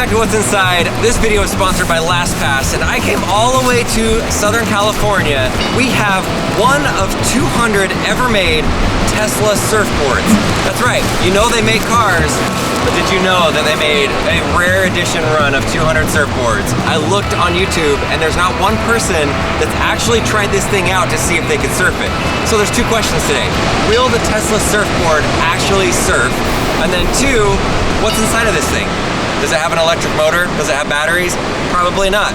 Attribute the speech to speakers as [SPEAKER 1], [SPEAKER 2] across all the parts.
[SPEAKER 1] back to What's Inside. This video is sponsored by LastPass, and I came all the way to Southern California. We have one of 200 ever made Tesla Surfboards. That's right, you know they make cars, but did you know that they made a rare edition run of 200 surfboards? I looked on YouTube and there's not one person that's actually tried this thing out to see if they could surf it. So there's two questions today. Will the Tesla Surfboard actually surf? And then two, what's inside of this thing? Does it have an electric motor? Does it have batteries? Probably not.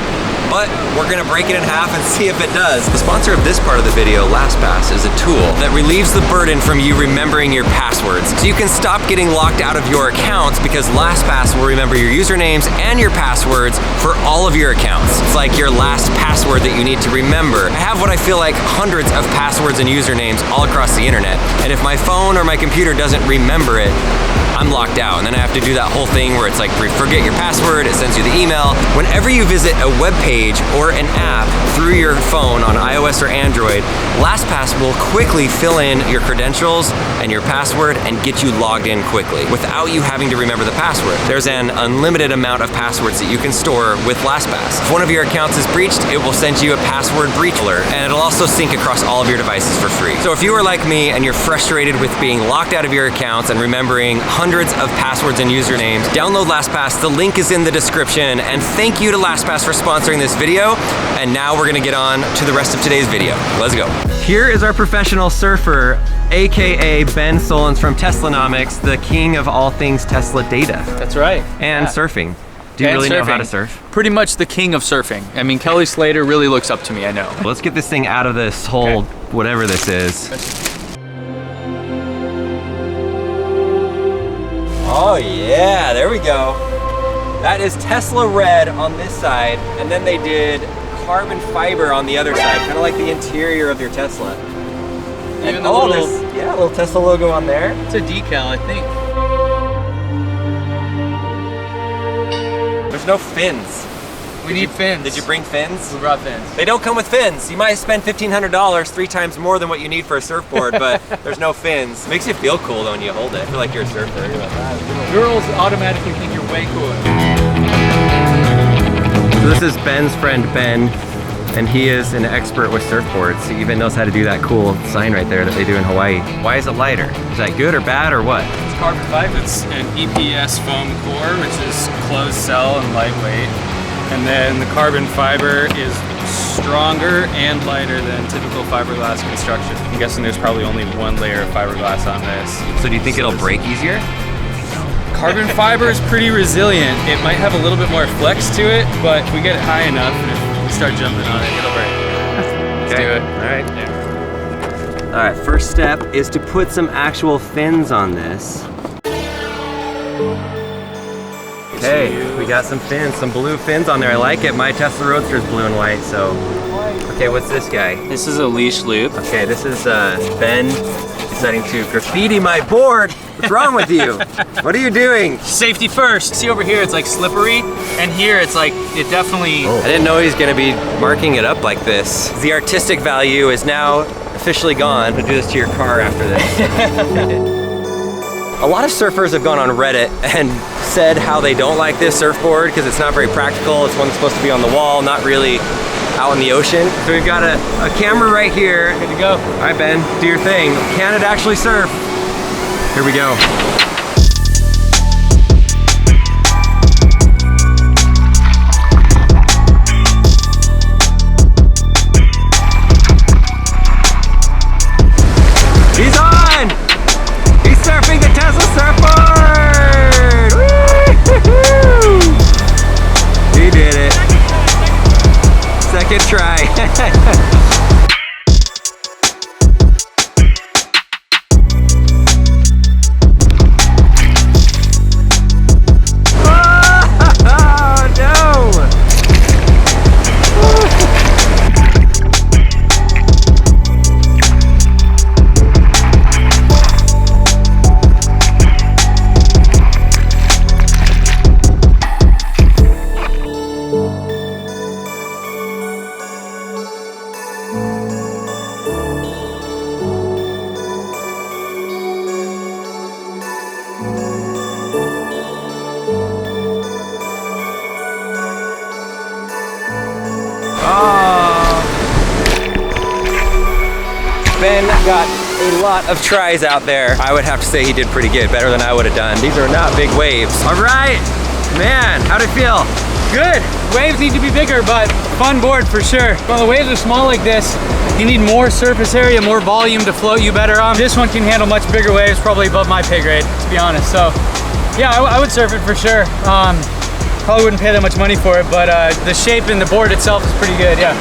[SPEAKER 1] But we're gonna break it in half and see if it does. The sponsor of this part of the video, LastPass, is a tool that relieves the burden from you remembering your passwords. So you can stop getting locked out of your accounts because LastPass will remember your usernames and your passwords for all of your accounts. It's like your last password that you need to remember. I have what I feel like hundreds of passwords and usernames all across the internet. And if my phone or my computer doesn't remember it, I'm locked out. And then I have to do that whole thing where it's like, forget your password, it sends you the email. Whenever you visit a web page or an app through your phone on iOS or Android, LastPass will quickly fill in your credentials and your password and get you logged in quickly without you having to remember the password. There's an unlimited amount of passwords that you can store with LastPass. If one of your accounts is breached, it will send you a password breach alert, and it'll also sync across all of your devices for free. So if you are like me and you're frustrated with being locked out of your accounts and remembering hundreds of passwords and usernames, download LastPass. The link is in the description, and thank you to LastPass for sponsoring this video. And now we're gonna get on to the rest of today's video. Let's go. Here is our professional surfer, AKA Ben Solons from Teslanomics, the king of all things Tesla data.
[SPEAKER 2] That's right.
[SPEAKER 1] And surfing. Do you really know how to surf?
[SPEAKER 2] Pretty much the king of surfing. I mean, Kelly Slater really looks up to me, I know.
[SPEAKER 1] Let's get this thing out of this whole, whatever this is. Oh yeah, there we go. That is Tesla red on this side, and then they did carbon fiber on the other side, kind of like the interior of your Tesla.
[SPEAKER 2] And the little,
[SPEAKER 1] little Tesla logo on there.
[SPEAKER 2] It's a decal, I think.
[SPEAKER 1] There's no fins.
[SPEAKER 2] We need fins.
[SPEAKER 1] Did you bring fins?
[SPEAKER 2] We brought fins.
[SPEAKER 1] They don't come with fins. You might spend $1,500, 3 times more than what you need for a surfboard, but there's no fins. Makes you feel cool though when you hold it. I feel like you're a surfer.
[SPEAKER 2] Girls automatically think you're way cooler.
[SPEAKER 1] So this is Ben's friend Ben, and he is an expert with surfboards. He even knows how to do that cool sign right there that they do in Hawaii. Why is it lighter? Is that good or bad or what?
[SPEAKER 3] It's carbon fiber. It's an EPS foam core, which is closed cell and lightweight. And then the carbon fiber is stronger and lighter than typical fiberglass construction. I'm guessing there's probably only one layer of fiberglass on this.
[SPEAKER 1] So do you think it'll break easier?
[SPEAKER 3] Carbon fiber is pretty resilient. It might have a little bit more flex to it, but if we get it high enough and if we start jumping on it, it'll break. Let's do it.
[SPEAKER 1] All right.
[SPEAKER 3] Yeah.
[SPEAKER 1] All right, first step is to put some actual fins on this. Okay, we got some fins, some blue fins on there. I like it. My Tesla Roadster is blue and white, so. Okay, what's this guy?
[SPEAKER 3] This is a leash loop.
[SPEAKER 1] Okay, this is Ben deciding to graffiti my board. What's wrong with you? What are you doing?
[SPEAKER 3] Safety first. See over here, it's like slippery, and here it's like, it definitely...
[SPEAKER 1] I didn't know he's gonna be marking it up like this. The artistic value is now officially gone. I'm gonna do this to your car after this. A lot of surfers have gone on Reddit and said how they don't like this surfboard because it's not very practical. It's one that's supposed to be on the wall, not really out in the ocean. So we've got a camera right here.
[SPEAKER 3] Good to go.
[SPEAKER 1] All right, Ben, do your thing. Can it actually surf? Here we go. He's on! He's surfing the Tesla Surfboard! Woo-hoo-hoo! He did it. Second try. got a lot of tries out there. I would have to say he did pretty good, better than I would have done. These are not big waves. All right, man, how'd it feel?
[SPEAKER 3] Good. Waves need to be bigger, but fun board for sure. When the waves are small like this, you need more surface area, more volume to float you better on. This one can handle much bigger waves, probably above my pay grade, to be honest. So yeah, I would surf it for sure. Probably wouldn't pay that much money for it, but the shape and the board itself is pretty good, yeah.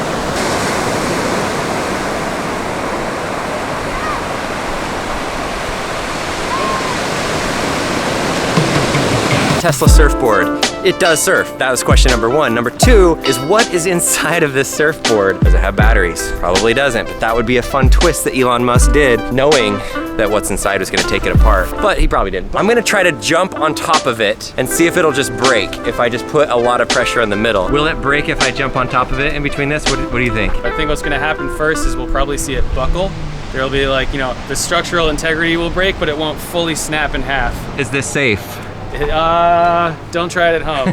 [SPEAKER 1] Tesla Surfboard. It does surf. That was question number one. Number two is, what is inside of this surfboard? Does it have batteries? Probably doesn't, but that would be a fun twist that Elon Musk did, knowing that what's inside was gonna take it apart. But he probably didn't. I'm gonna try to jump on top of it and see if it'll just break if I just put a lot of pressure in the middle. Will it break if I jump on top of it in between this? What do you think?
[SPEAKER 3] I think what's gonna happen first is we'll probably see it buckle. There'll be like, you know, the structural integrity will break, but it won't fully snap in half.
[SPEAKER 1] Is this safe?
[SPEAKER 3] Don't try it at home.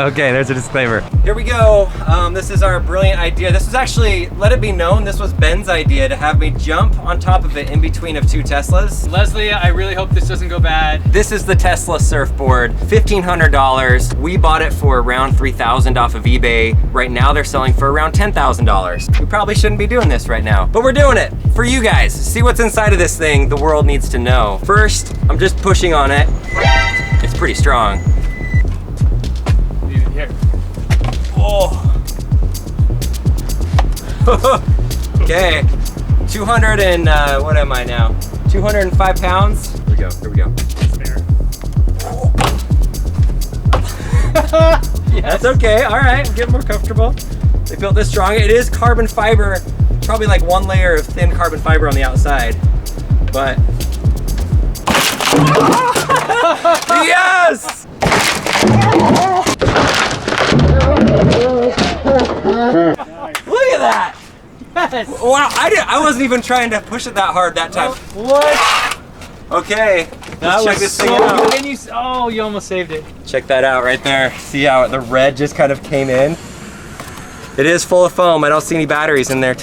[SPEAKER 1] Okay, there's a disclaimer. Here we go. This is our brilliant idea. This was actually, let it be known, this was Ben's idea to have me jump on top of it in between of two Teslas.
[SPEAKER 3] Leslie, I really hope this doesn't go bad.
[SPEAKER 1] This is the Tesla Surfboard, $1,500. We bought it for around $3,000 off of eBay. Right now they're selling for around $10,000. We probably shouldn't be doing this right now, but we're doing it for you guys. See what's inside of this thing, the world needs to know. First, I'm just pushing on it. It's pretty strong.
[SPEAKER 3] Here.
[SPEAKER 1] Oh. Okay, 200 and what am I now? 205 pounds. Here we go, here we go. Yes. That's okay, all right, I'm getting more comfortable. They built this strong. It is carbon fiber, probably like one layer of thin carbon fiber on the outside, but yes! Look at that!
[SPEAKER 3] Yes!
[SPEAKER 1] Wow, I wasn't even trying to push it that hard that time.
[SPEAKER 3] What?
[SPEAKER 1] Okay, let's check this thing out.
[SPEAKER 3] And you almost saved it.
[SPEAKER 1] Check that out right there. See how the red just kind of came in? It is full of foam. I don't see any batteries in there.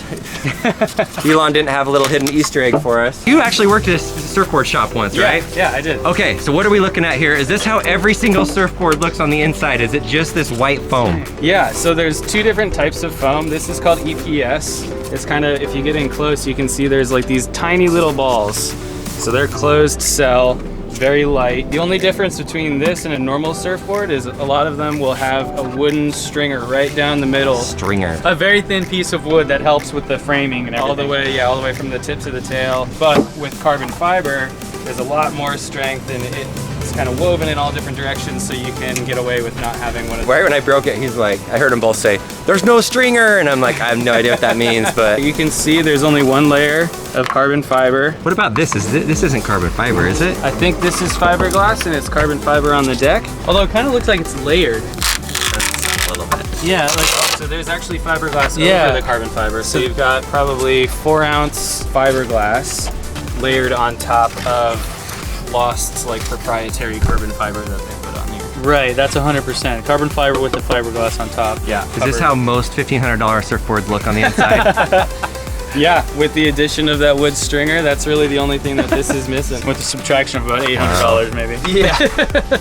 [SPEAKER 1] Elon didn't have a little hidden Easter egg for us. You actually worked at a surfboard shop once, right?
[SPEAKER 3] Yeah, I did.
[SPEAKER 1] Okay, so what are we looking at here? Is this how every single surfboard looks on the inside? Is it just this white foam?
[SPEAKER 3] Yeah, so there's two different types of foam. This is called EPS. It's kind of, if you get in close, you can see there's like these tiny little balls. So they're closed cell, very light. The only difference between this and a normal surfboard is a lot of them will have a wooden stringer right down the middle.
[SPEAKER 1] Stringer.
[SPEAKER 3] A very thin piece of wood that helps with the framing and all the way from the tip to the tail. But with carbon fiber, there's a lot more strength and it's kind of woven in all different directions so you can get away with not having one of those.
[SPEAKER 1] Right when I broke it, he's like, I heard them both say, "There's no stringer," and I'm like, I have no idea what that means, but.
[SPEAKER 3] You can see there's only one layer of carbon fiber.
[SPEAKER 1] What about this? This isn't carbon fiber, is it?
[SPEAKER 3] I think this is fiberglass and it's carbon fiber on the deck. Although it kind of looks like it's layered.
[SPEAKER 1] A little bit.
[SPEAKER 3] Yeah, like, so there's actually fiberglass over the carbon fiber. So you've got probably 4-ounce fiberglass layered on top of Lost's like proprietary carbon fiber that they put on here. Right, that's 100%. Carbon fiber with the fiberglass on top. Yeah.
[SPEAKER 1] Is this how most $1,500 surfboards look on the inside?
[SPEAKER 3] Yeah, with the addition of that wood stringer, that's really the only thing that this is missing. With the subtraction of about $800 maybe. Yeah.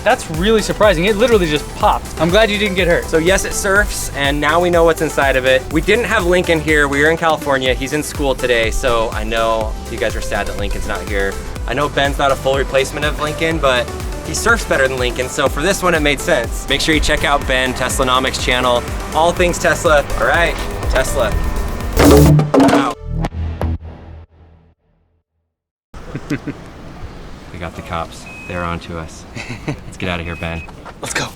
[SPEAKER 3] That's really surprising. It literally just popped. I'm glad you didn't get hurt.
[SPEAKER 1] So yes, it surfs, and now we know what's inside of it. We didn't have Lincoln here. We were in California. He's in school today, so I know you guys are sad that Lincoln's not here. I know Ben's not a full replacement of Lincoln, but he surfs better than Lincoln, so for this one it made sense. Make sure you check out Ben, Teslanomics channel. All things Tesla. All right, Tesla. Wow. We got the cops. They're on to us. Let's get out of here, Ben.
[SPEAKER 3] Let's go.